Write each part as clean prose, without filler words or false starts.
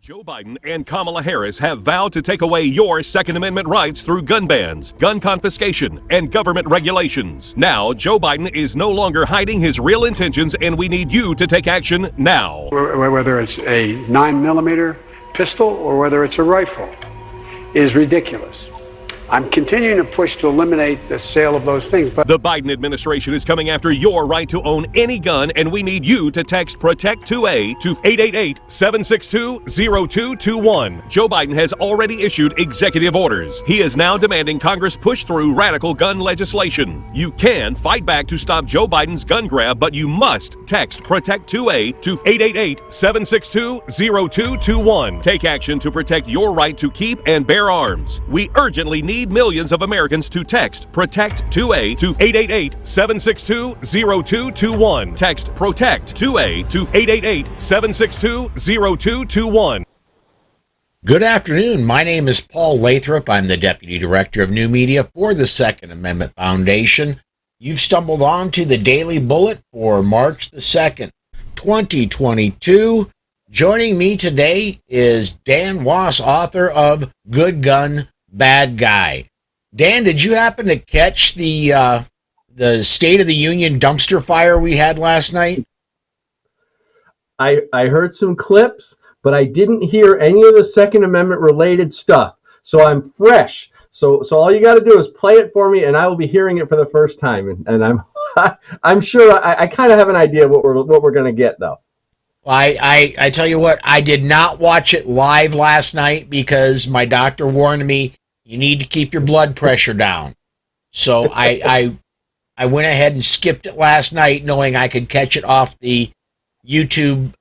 Joe Biden and Kamala Harris have vowed to take away your Second Amendment rights through gun bans, gun confiscation, and government regulations. Now, Joe Biden is no longer hiding his real intentions, and we need you to take action now. Whether it's a 9mm pistol or whether it's a rifle is ridiculous. I'm continuing to push to eliminate the sale of those things. But the Biden administration is coming after your right to own any gun, and we need you to text PROTECT2A to 888-762-0221. Joe Biden has already issued executive orders. He is now demanding Congress push through radical gun legislation. You can fight back to stop Joe Biden's gun grab, but you must text PROTECT2A to 888-762-0221. Take action to protect your right to keep and bear arms. We urgently need millions of Americans to text PROTECT2A to 888-762-0221. Text PROTECT2A to 888-762-0221. Good afternoon. My name is Paul Lathrop. I'm the Deputy Director of New Media for the Second Amendment Foundation. You've stumbled on to the Daily Bullet for March the 2nd, 2022. Joining me today is Dan Wass, author of Good Gun, Bad Guy. Dan, did you happen to catch the State of the Union dumpster fire we had last night? I heard some clips, but I didn't hear any of the Second Amendment related stuff. So I'm fresh. So all you got to do is play it for me, and I will be hearing it for the first time. And I'm sure I kind of have an idea what we're going to get though. I tell you what, I did not watch it live last night because my doctor warned me you need to keep your blood pressure down. So I went ahead and skipped it last night, knowing I could catch it off the YouTube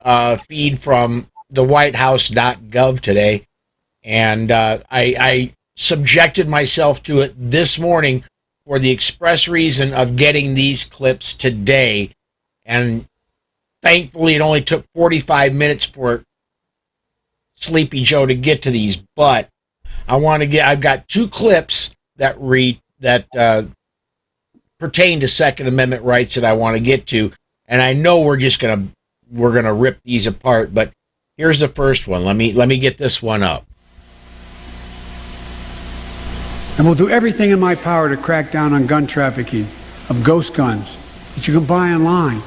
feed from the WhiteHouse.gov today. And I subjected myself to it this morning for the express reason of getting these clips today. And thankfully, it only took 45 minutes for Sleepy Joe to get to these, but I've got two clips that pertain to Second Amendment rights that I want to get to, and I know we're gonna rip these apart, but here's the first one. Let me get this one up. And will do everything in my power to crack down on gun trafficking of ghost guns that you can buy online,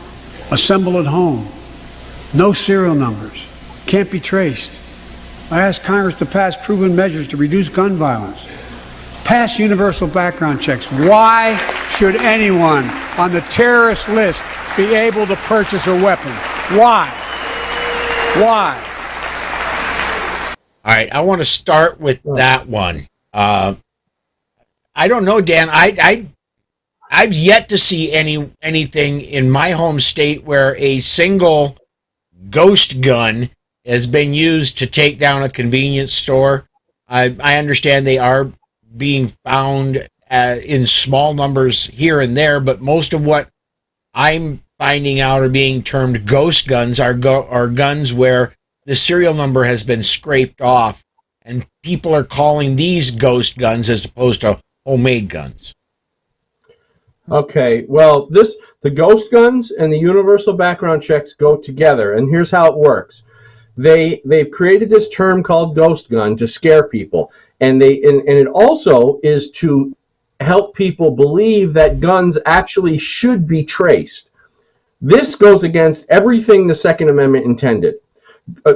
assemble at home, no serial numbers, can't be traced. I ask Congress to pass proven measures to reduce gun violence, pass universal background checks. Why should anyone on the terrorist list be able to purchase a weapon? Why? Why? All right, I want to start with that one. I don't know, Dan. I've yet to see anything in my home state where a single ghost gun has been used to take down a convenience store. I understand they are being found in small numbers here and there, but most of what I'm finding out are being termed ghost guns are guns where the serial number has been scraped off, and people are calling these ghost guns as opposed to homemade guns. Okay, well, the ghost guns and the universal background checks go together, and here's how it works. They've created this term called ghost gun to scare people, and it also is to help people believe that guns actually should be traced. This goes against everything the Second Amendment intended.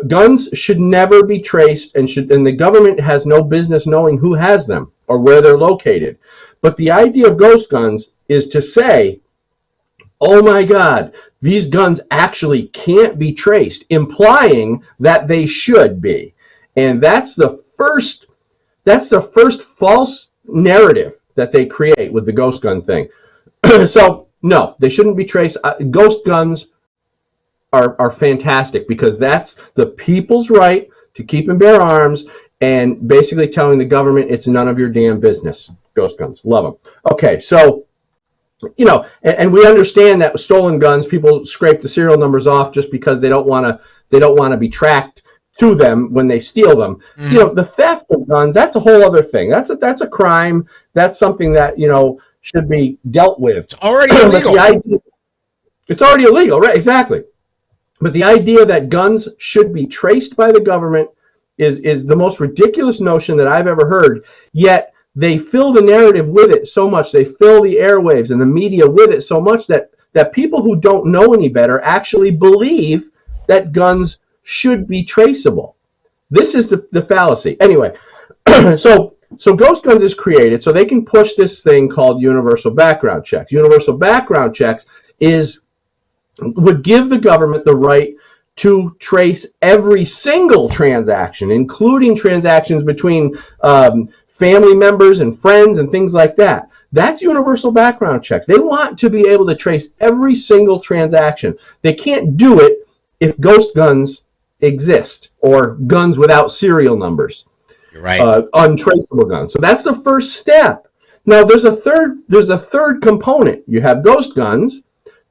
Guns should never be traced, and the government has no business knowing who has them or where they're located. But the idea of ghost guns is to say, oh my God, these guns actually can't be traced, implying that they should be. And that's the first false narrative that they create with the ghost gun thing. So no, they shouldn't be traced. Ghost guns are fantastic because that's the people's right to keep and bear arms, and basically telling the government it's none of your damn business. Ghost guns, love them. Okay, so and we understand that with stolen guns, people scrape the serial numbers off just because they don't want to be tracked to them when they steal them. Mm-hmm. The theft of guns, that's a whole other thing. That's a crime. That's something that should be dealt with. It's already illegal. It's already illegal, right? Exactly. But the idea that guns should be traced by the government is the most ridiculous notion that I've ever heard. Yet they fill the narrative with it so much. They fill the airwaves and the media with it so much that people who don't know any better actually believe that guns should be traceable. This is the fallacy. Anyway, so Ghost Guns is created so they can push this thing called universal background checks. Universal background checks would give the government the right to trace every single transaction, including transactions between family members and friends and things like that. That's universal background checks. They want to be able to trace every single transaction. They can't do it if ghost guns exist or guns without serial numbers. You're right. Untraceable guns. So that's the first step. Now there's a third component. You have ghost guns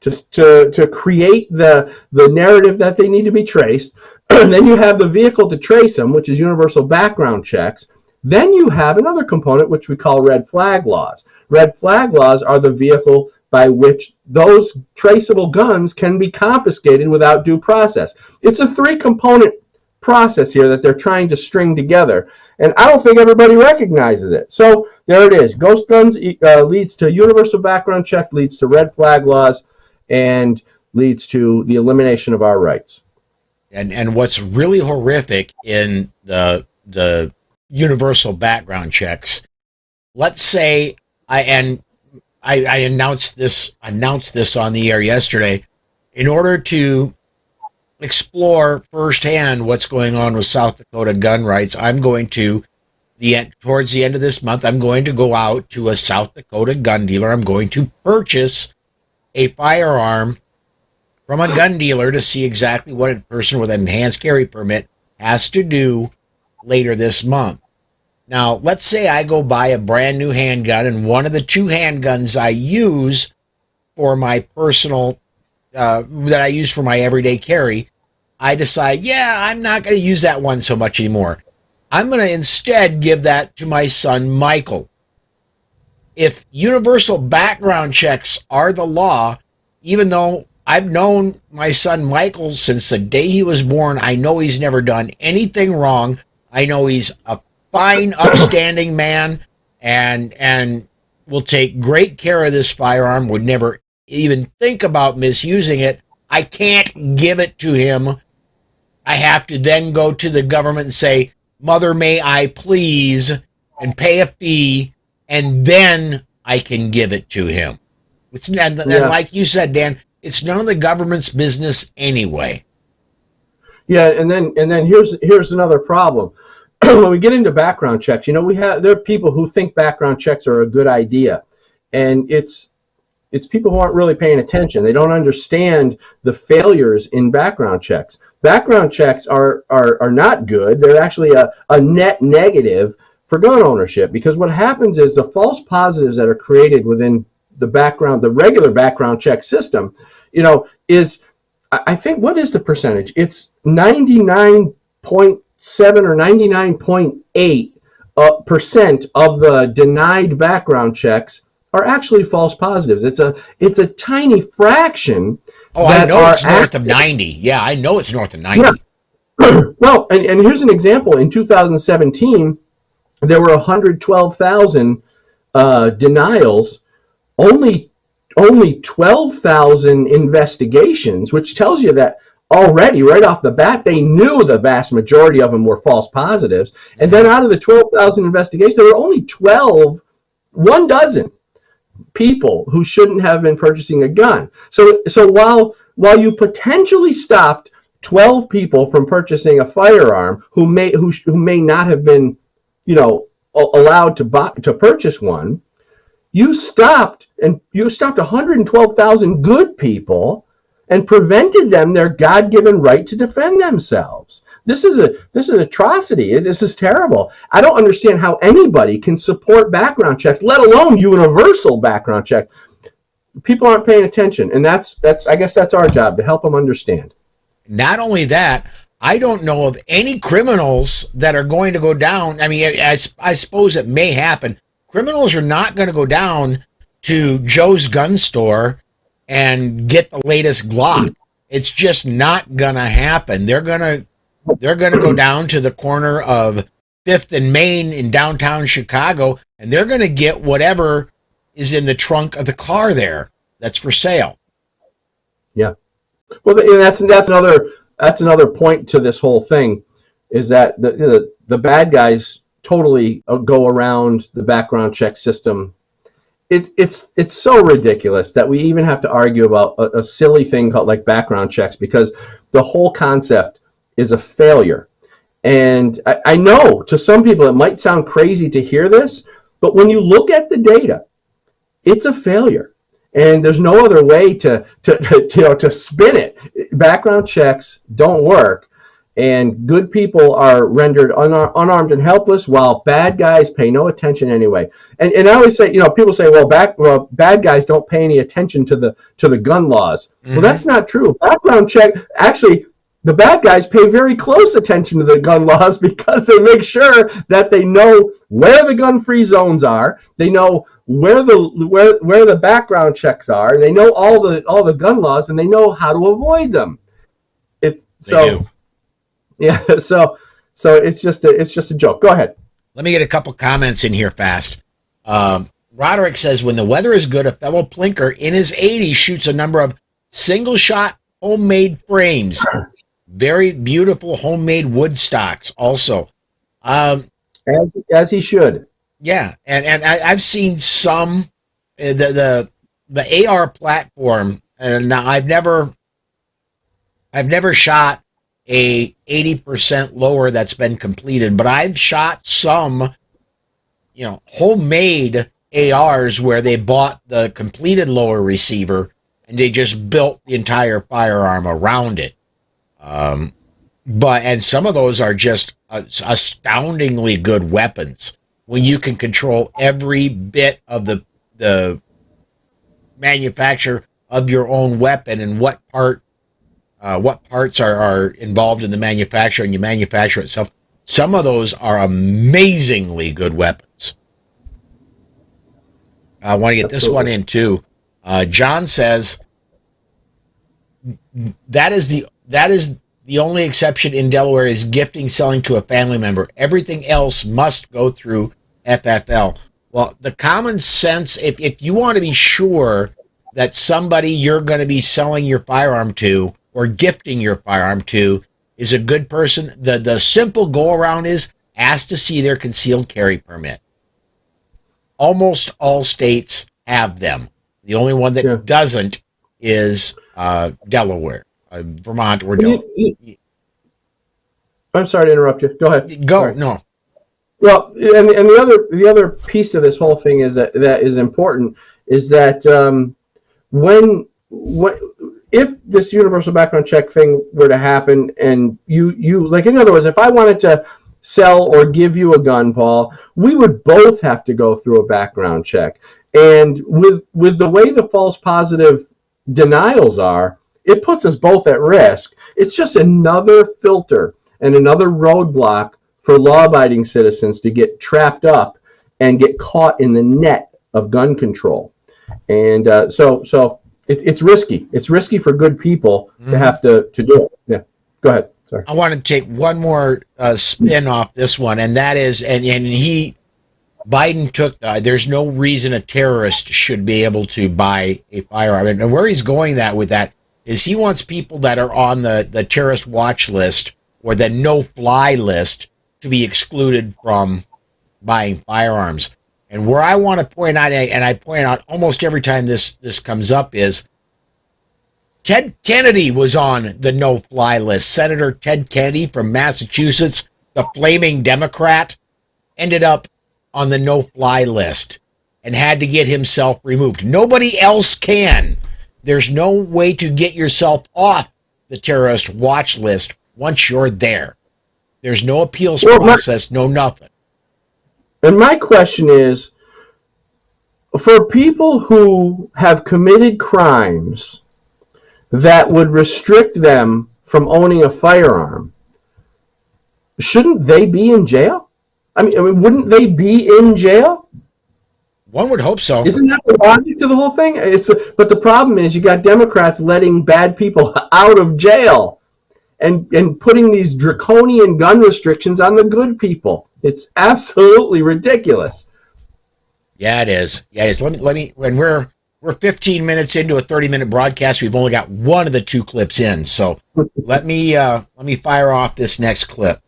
to create the narrative that they need to be traced. And then you have the vehicle to trace them, which is universal background checks. Then you have another component, which we call red flag laws. Red flag laws are the vehicle by which those traceable guns can be confiscated without due process. It's a three-component process here that they're trying to string together, and I don't think everybody recognizes it. So there it is. Ghost guns leads to universal background checks, leads to red flag laws, and leads to the elimination of our rights. And what's really horrific in the universal background checks, let's say I announced this on the air yesterday, in order to explore firsthand what's going on with South Dakota gun rights, I'm going to towards the end of this month, I'm going to go out to a South Dakota gun dealer. I'm going to purchase a firearm from a gun dealer to see exactly what a person with an enhanced carry permit has to do later this month. Now, let's say I go buy a brand new handgun, and one of the two handguns I use for my personal, that I use for my everyday carry, I decide, I'm not going to use that one so much anymore. I'm going to instead give that to my son, Michael. If universal background checks are the law, even though I've known my son Michael since the day he was born, I know he's never done anything wrong. I know he's a fine, upstanding man and will take great care of this firearm, would never even think about misusing it. I can't give it to him. I have to then go to the government and say, Mother, may I please, and pay a fee, and then I can give it to him. And like you said, Dan, it's none of the government's business anyway. Yeah, and then here's another problem. When we get into background checks, there are people who think background checks are a good idea, and it's people who aren't really paying attention. They don't understand the failures in background checks. Background checks are not good. They're actually a net negative for gun ownership, because what happens is the false positives that are created within the regular background check system, is, I think, what is the percentage? It's 99.7 or 99.8% of the denied background checks are actually false positives. It's a tiny fraction. Oh, I know it's north of 90. Yeah, I know it's north of 90. Yeah. Well, and here's an example. In 2017, there were 112,000 denials, only 12,000 investigations, which tells you that already, right off the bat, they knew the vast majority of them were false positives. And then out of the 12,000 investigations, there were only 1 dozen people who shouldn't have been purchasing a gun. So while you potentially stopped 12 people from purchasing a firearm who may not have been, allowed to purchase one, you stopped 112,000 good people and prevented them their God-given right to defend themselves. This is atrocity. This is terrible. I don't understand how anybody can support background checks, let alone universal background checks. People aren't paying attention, and that's I guess that's our job, to help them understand. Not only that, I don't know of any criminals that are going to go down. I mean, I suppose it may happen. Criminals are not going to go down to Joe's gun store and get the latest Glock. It's just not going to happen. They're going to they're going to go down to the corner of 5th and Main in downtown Chicago, and they're going to get whatever is in the trunk of the car there that's for sale. Yeah. Well, and that's another point to this whole thing, is that the bad guys totally go around the background check system. It's so ridiculous that we even have to argue about a silly thing called like background checks, because the whole concept is a failure. And I know to some people it might sound crazy to hear this, but when you look at the data, it's a failure. And there's no other way to spin it. Background checks don't work, and good people are rendered unarmed and helpless, while bad guys pay no attention anyway. And I always say, people say, well, bad guys don't pay any attention to the gun laws. Mm-hmm. Well, that's not true. Background check, actually, the bad guys pay very close attention to the gun laws, because they make sure that they know where the gun-free zones are. They know where the background checks are. And they know all the gun laws, and they know how to avoid them. Yeah. So it's just a joke. Go ahead. Let me get a couple comments in here fast. Roderick says, when the weather is good, a fellow plinker in his 80s shoots a number of single-shot homemade frames. Very beautiful homemade wood stocks also. As he should. Yeah, and I've seen some, the AR platform, and I've never shot a 80% lower that's been completed, but I've shot some, homemade ARs where they bought the completed lower receiver and they just built the entire firearm around it. And some of those are just astoundingly good weapons when you can control every bit of the manufacture of your own weapon and what parts are involved in the manufacture, and you manufacture itself. Some of those are amazingly good weapons. I want to get this one in too. John says that is the only exception in Delaware is gifting selling to a family member. Everything else must go through FFL. Well, the common sense, if you want to be sure that somebody you're going to be selling your firearm to or gifting your firearm to is a good person, the simple go-around is ask to see their concealed carry permit. Almost all states have them. The only one that doesn't is Delaware, Vermont, or Delaware. I'm sorry to interrupt you. Go ahead. Go. Sorry. No. Well, and the other piece of this whole thing is that is important is that if this universal background check thing were to happen, and you like, in other words, if I wanted to sell or give you a gun, Paul, we would both have to go through a background check. And with the way the false positive denials are, it puts us both at risk. It's just another filter and another roadblock for law-abiding citizens to get trapped up and get caught in the net of gun control. And so it's risky. It's risky for good people to have to do it. Yeah, go ahead. Sorry. I want to take one more spin off this one, and that is, Biden took, there's no reason a terrorist should be able to buy a firearm. And where he's going with that is he wants people that are on the terrorist watch list or the no-fly list to be excluded from buying firearms. And where I want to point out, and I point out almost every time this comes up, is Ted Kennedy was on the no-fly list. Senator Ted Kennedy from Massachusetts, the flaming Democrat, ended up on the no-fly list and had to get himself removed. Nobody else can. There's no way to get yourself off the terrorist watch list once you're there. There's no appeals process, no nothing. And my question is, for people who have committed crimes that would restrict them from owning a firearm, shouldn't they be in jail? I mean, wouldn't they be in jail? One would hope so. Isn't that the logic to the whole thing? But the problem is you got Democrats letting bad people out of jail. and putting these draconian gun restrictions on the good people. It's absolutely ridiculous. Yeah, it is. Yeah, it is. Let me. When we're 15 minutes into a 30-minute broadcast, we've only got one of the two clips in. So let me fire off this next clip.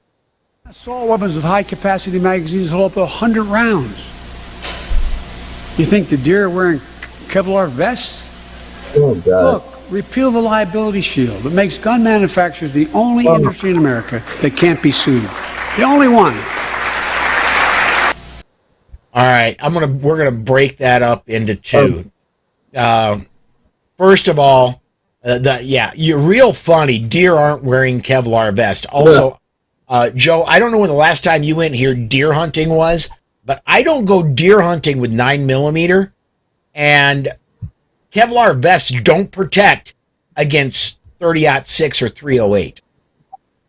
Assault weapons with high-capacity magazines hold up to 100 rounds. You think the deer are wearing Kevlar vests? Oh, God. Look, repeal the liability shield that makes gun manufacturers the only industry in America that can't be sued. The only one. All right, we're gonna break that up into two. First of all, you're real funny. Deer aren't wearing Kevlar vest. Also, Joe, I don't know when the last time you went here deer hunting was, but I don't go deer hunting with 9mm, and Kevlar vests don't protect against 30-06 or 308.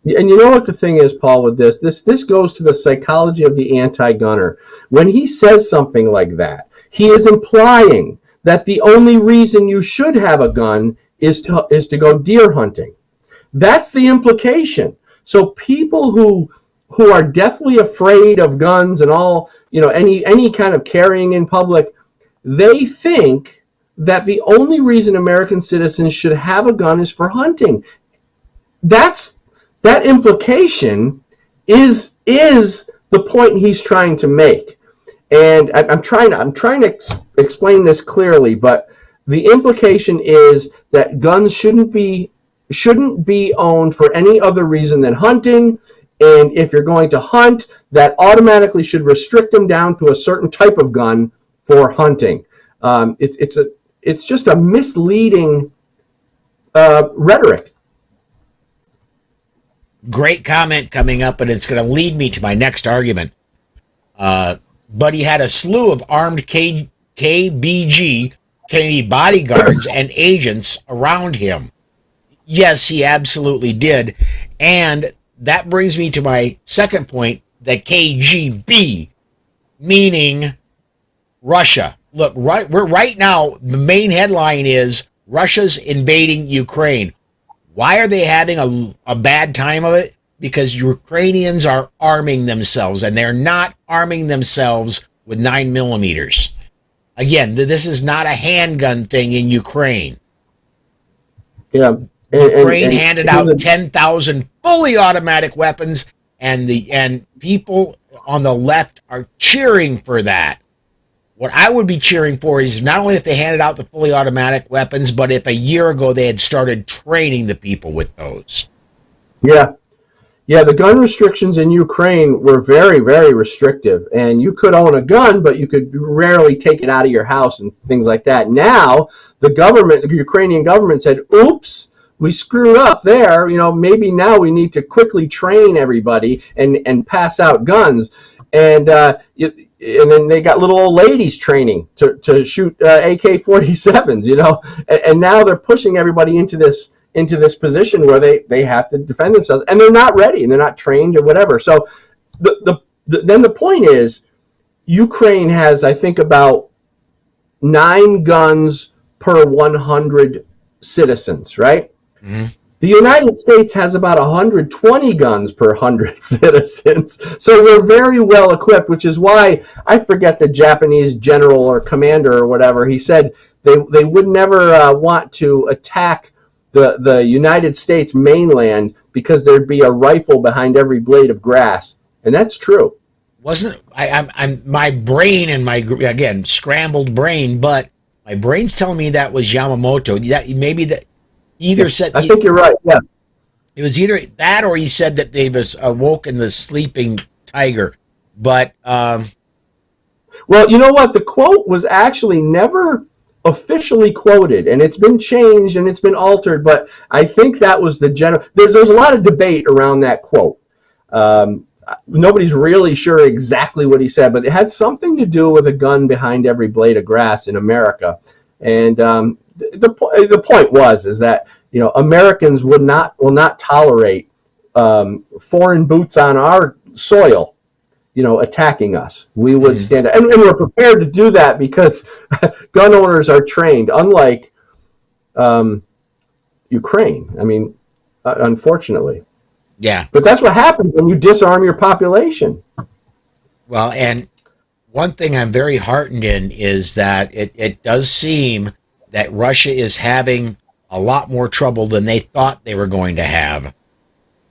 And you know what the thing is, Paul, with this goes to the psychology of the anti-gunner. When he says something like that, he is implying that the only reason you should have a gun is to go deer hunting. That's the implication. So people who are deathly afraid of guns and all, any kind of carrying in public, they think that the only reason American citizens should have a gun is for hunting. That implication is the point he's trying to make. And I'm trying to explain this clearly, but the implication is that guns shouldn't be owned for any other reason than hunting. And if you're going to hunt, that automatically should restrict them down to a certain type of gun for hunting. It's just a misleading rhetoric. Great comment coming up, and it's going to lead me to my next argument. But he had a slew of armed KBG, Kennedy bodyguards, and agents around him. Yes, he absolutely did. And that brings me to my second point, the KGB, meaning Russia. Look, right now, the main headline is Russia's invading Ukraine. Why are they having a bad time of it? Because Ukrainians are arming themselves, and they're not arming themselves with 9mm. Again, this is not a handgun thing in Ukraine. Yeah. Ukraine handed out 10,000 fully automatic weapons, and people on the left are cheering for that. What I would be cheering for is not only if they handed out the fully automatic weapons, but if a year ago they had started training the people with those. Yeah. Yeah, the gun restrictions in Ukraine were very, very restrictive. And you could own a gun, but you could rarely take it out of your house and things like that. Now, the Ukrainian government said, oops, we screwed up there. Maybe now we need to quickly train everybody and pass out guns. And then they got little old ladies training to shoot AK-47s, and now they're pushing everybody into this position where they have to defend themselves, and they're not ready and they're not trained or whatever. So then the point is, Ukraine has, I think, about 9 guns per 100 citizens, right? Mm-hmm. The United States has about 120 guns per 100 citizens, so we're very well equipped, which is why I forget the Japanese general or commander or whatever. He said they would never want to attack the United States mainland because there'd be a rifle behind every blade of grass, and that's true. Wasn't I'm my brain and my again scrambled brain, but my brain's telling me that was Yamamoto. That maybe that. Either said I think you're right. Yeah, it was either that or he said that they was awoken the sleeping tiger. But well, you know what? The quote was actually never officially quoted, and it's been changed and it's been altered. But I think that was the general. There's a lot of debate around that quote. Nobody's really sure exactly what he said, but it had something to do with a gun behind every blade of grass in America, and. The point is that Americans will not tolerate foreign boots on our soil attacking us. We would stand and we're prepared to do that because gun owners are trained, unlike Ukraine. I mean, unfortunately. Yeah. But that's what happens when you disarm your population. Well, and one thing I'm very heartened in is that it does seem that Russia is having a lot more trouble than they thought they were going to have.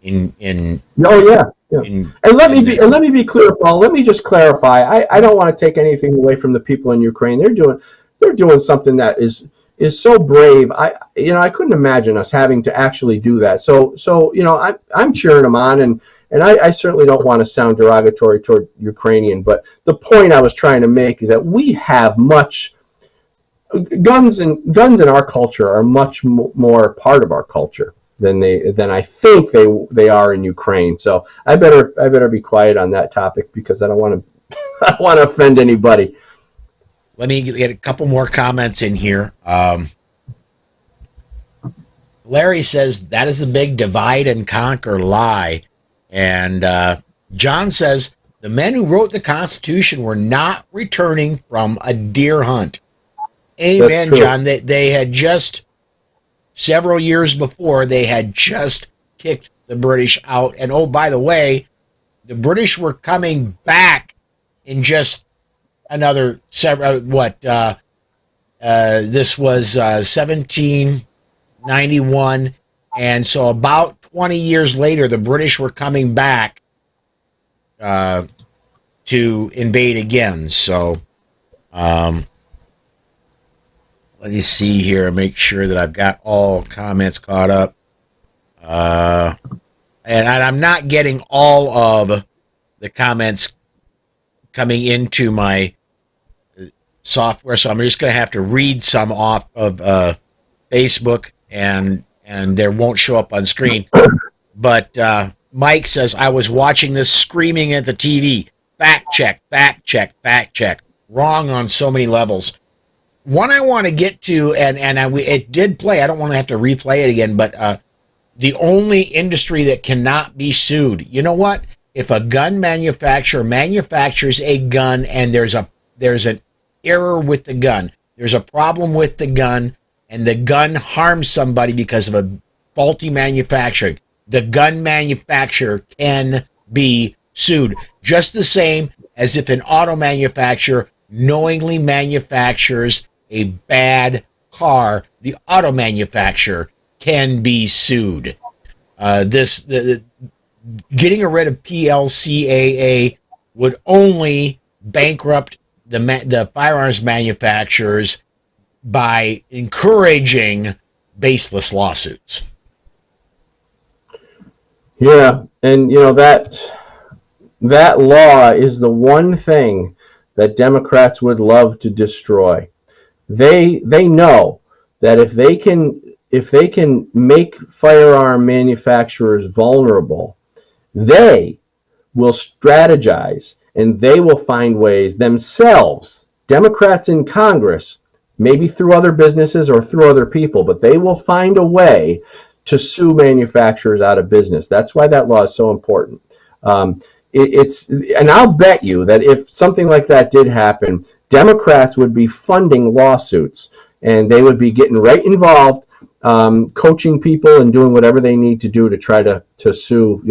Oh yeah. And let me be clear, Paul. Let me just clarify. I don't want to take anything away from the people in Ukraine. They're doing something that is so brave. I couldn't imagine us having to actually do that. So I'm cheering them on, and I certainly don't want to sound derogatory toward Ukrainian, but the point I was trying to make is that we have much guns in our culture are much more part of our culture than I think they are in Ukraine. So I better be quiet on that topic because I don't want to offend anybody. Let me get a couple more comments in here. Larry says that is the big divide and conquer lie. And John says the men who wrote the Constitution were not returning from a deer hunt. Amen, John. They had just, several years before, they had just kicked the British out. And oh, by the way, the British were coming back in just another this was 1791, and so about 20 years later the British were coming back to invade again. So let me see here, make sure that I've got all comments caught up, and I'm not getting all of the comments coming into my software, so I'm just going to have to read some off of Facebook, and they won't show up on screen. But Mike says, I was watching this screaming at the TV. Fact check, fact check, fact check. Wrong on so many levels. One I want to get to, it did play, I don't want to have to replay it again, but the only industry that cannot be sued. You know what? If a gun manufacturer manufactures a gun and there's an error with the gun, there's a problem with the gun, and the gun harms somebody because of a faulty manufacturing, the gun manufacturer can be sued. Just the same as if an auto manufacturer knowingly manufactures a bad car, the auto manufacturer can be sued. Getting rid of PLCAA would only bankrupt the firearms manufacturers by encouraging baseless lawsuits. Yeah, and that law is the one thing that Democrats would love to destroy. They know that if they can make firearm manufacturers vulnerable, they will strategize and they will find ways themselves, Democrats in Congress, maybe through other businesses or through other people, but they will find a way to sue manufacturers out of business. That's why that law is so important. And I'll bet you that if something like that did happen, Democrats would be funding lawsuits and they would be getting right involved, coaching people and doing whatever they need to do to try to sue,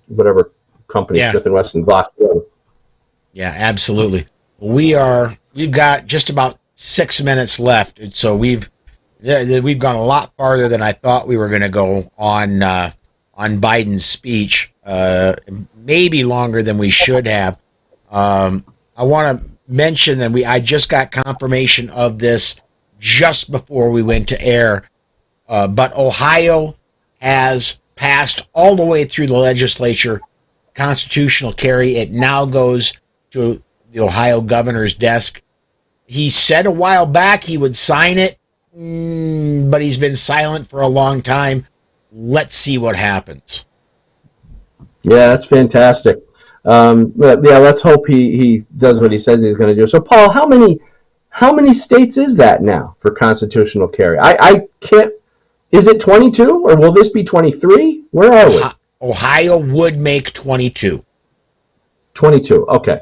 whatever company, yeah. Smith & Wesson, Glock. Yeah, absolutely. We've got just about 6 minutes left, and so we've gone a lot farther than I thought we were going to go on Biden's speech. Maybe longer than we should have. I want to mention, and I just got confirmation of this just before we went to air, but Ohio has passed all the way through the legislature constitutional carry. It now goes to the Ohio governor's desk. He said a while back he would sign it, but he's been silent for a long time. Let's see what happens. Yeah, that's fantastic. But yeah, let's hope he does what he says he's going to do. So, Paul, how many states is that now for constitutional carry? I can't. Is it 22 or will this be 23? Where are we? Ohio would make 22. 22. Okay.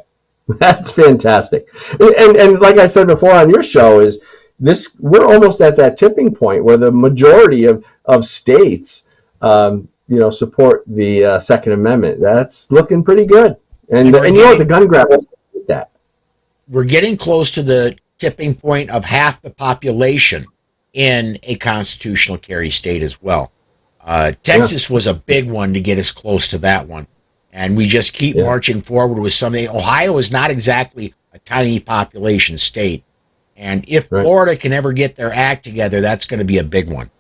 That's fantastic. And like I said before on your show is we're almost at that tipping point where the majority of states, support the Second Amendment. That's looking pretty good. And the gun grab that. We're getting close to the tipping point of half the population in a constitutional carry state as well. Texas was a big one to get us close to that one. And we just keep marching forward with something. Ohio is not exactly a tiny population state. And if Florida can ever get their act together, that's going to be a big one.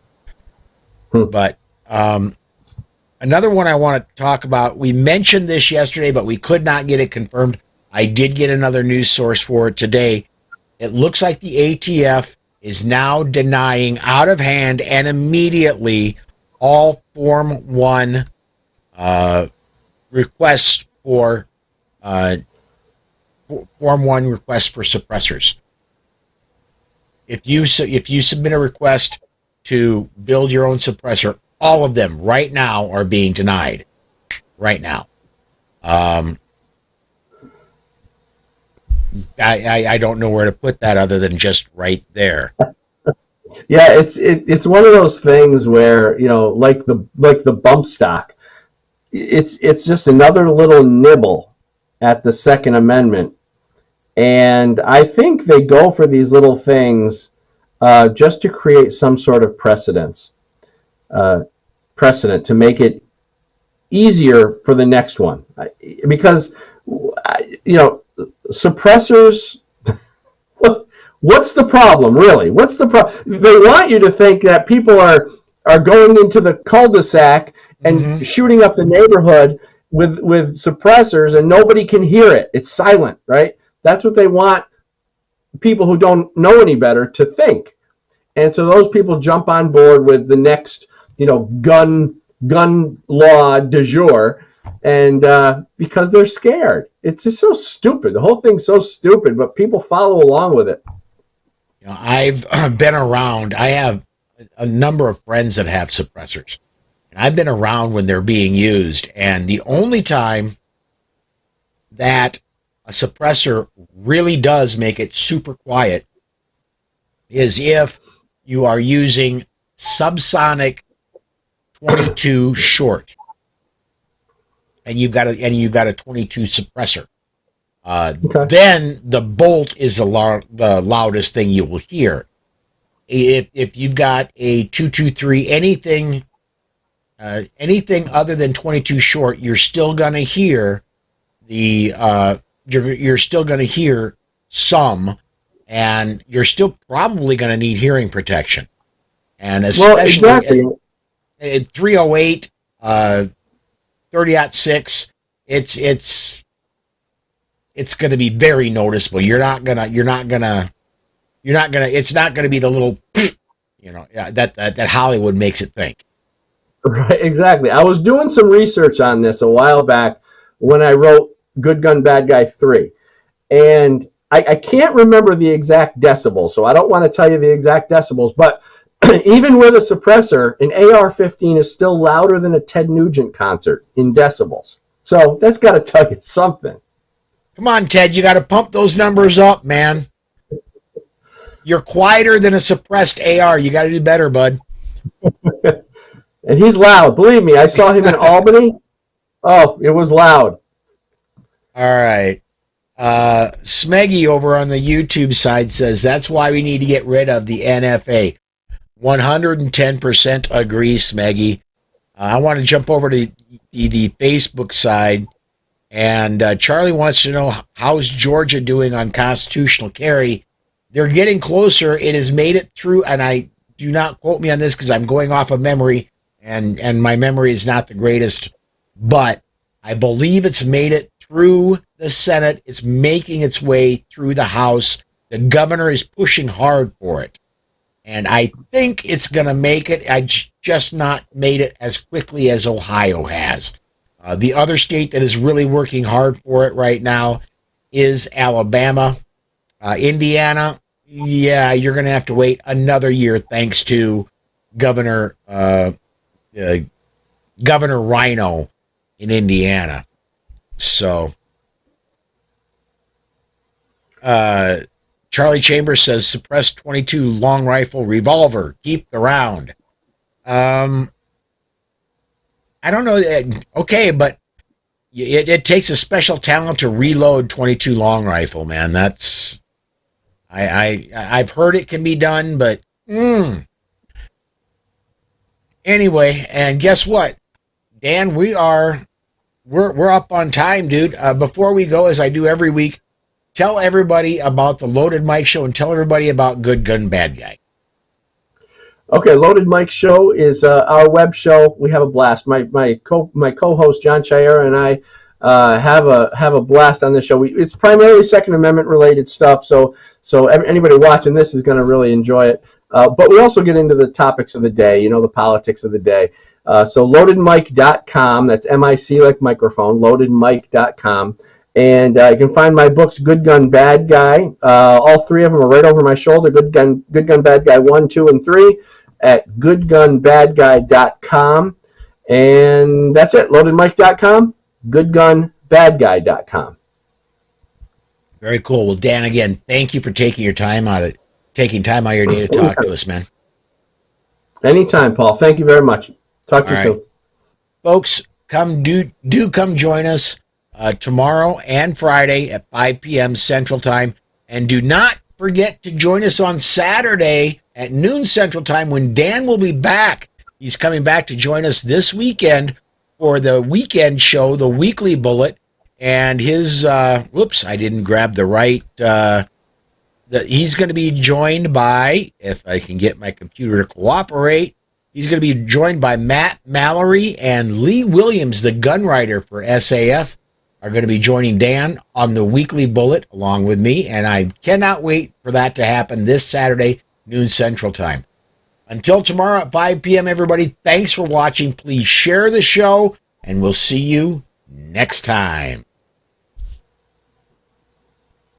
But another one I want to talk about, we mentioned this yesterday, but we could not get it confirmed. I did get another news source for it today. It looks like the ATF is now denying out of hand and immediately all Form 1 requests for Form 1 requests for suppressors. If you submit a request to build your own suppressor, all of them right now are being denied. Right now. I don't know where to put that other than just right there. Yeah, it's one of those things where, like the bump stock, it's just another little nibble at the Second Amendment. And I think they go for these little things just to create some sort of precedent to make it easier for the next one. Because, suppressors, what's the problem, really? What's the problem? They want you to think that people are going into the cul-de-sac and shooting up the neighborhood with suppressors and nobody can hear it. It's silent, right? That's what they want people who don't know any better to think. And so those people jump on board with the next, gun law du jour, and because they're scared. It's just so stupid. The whole thing's so stupid, but people follow along with it. I've been around. I have a number of friends that have suppressors. And I've been around when they're being used. And the only time that a suppressor really does make it super quiet is if you are using subsonic 22 short. And you've got a 22 suppressor. Then the bolt is the loudest thing you will hear. If you've got a 223, anything other than 22 short, you're still going to hear you're still going to hear some, and you're still probably going to need hearing protection. And especially at 308. 30-06, it's going to be very noticeable. It's not going to be the little, that Hollywood makes it think. Right, exactly. I was doing some research on this a while back when I wrote Good Gun, Bad Guy 3. And I can't remember the exact decibels, so I don't want to tell you the exact decibels, but even with a suppressor, an AR-15 is still louder than a Ted Nugent concert in decibels. So that's got to tell you something. Come on, Ted, you got to pump those numbers up, man. You're quieter than a suppressed AR. You got to do better, bud. And he's loud. Believe me, I saw him in Albany. Oh, it was loud. All right. Smeggy over on the YouTube side says, that's why we need to get rid of the NFA. 110% agree, Smeggy. I want to jump over to the Facebook side, and Charlie wants to know, how's Georgia doing on constitutional carry? They're getting closer. It has made it through, and I do not quote me on this because I'm going off of memory, and my memory is not the greatest, but I believe it's made it through the Senate. It's making its way through the House. The governor is pushing hard for it. And I think it's going to make it. I just not made it as quickly as Ohio has. The other state that is really working hard for it right now is Alabama. Indiana, yeah, you're going to have to wait another year thanks to Governor Rhino in Indiana. So, Charlie Chambers says, suppress 22 long rifle revolver. Keep the round. I don't know. Okay, but it takes a special talent to reload 22 long rifle, man. That's I've heard it can be done, but anyway. And guess what, Dan? We're up on time, dude. Before we go, as I do every week, tell everybody about the Loaded Mike Show and tell everybody about Good Gun Bad Guy. Okay, Loaded Mike Show is our web show. We have a blast. My co-host John Chiara and I have a blast on this show. It's primarily Second Amendment related stuff, so anybody watching this is going to really enjoy it. But we also get into the topics of the day, the politics of the day. So loadedmike.com, that's M-I-C like microphone, loadedmike.com. And you can find my books, Good Gun Bad Guy. All three of them are right over my shoulder, Good Gun Bad Guy 1, 2, and 3 at goodgunbadguy.com. And that's it, loadedmike.com, goodgunbadguy.com. Very cool. Well, Dan, again, thank you for taking time out of your day to talk to us, man. Anytime, Paul. Thank you very much. Talk to you soon. Folks, come join us tomorrow and Friday at 5 p.m. Central Time. And do not forget to join us on Saturday at noon Central Time when Dan will be back. He's coming back to join us this weekend for the weekend show, The Weekly Bullet. And his, I didn't grab the right, he's going to be joined by, if I can get my computer to cooperate, he's going to be joined by Matt Mallory and Lee Williams, the gun writer for SAF, are going to be joining Dan on The Weekly Bullet along with me. And I cannot wait for that to happen this Saturday, noon Central Time. Until tomorrow at 5 p.m., everybody, thanks for watching. Please share the show, and we'll see you next time.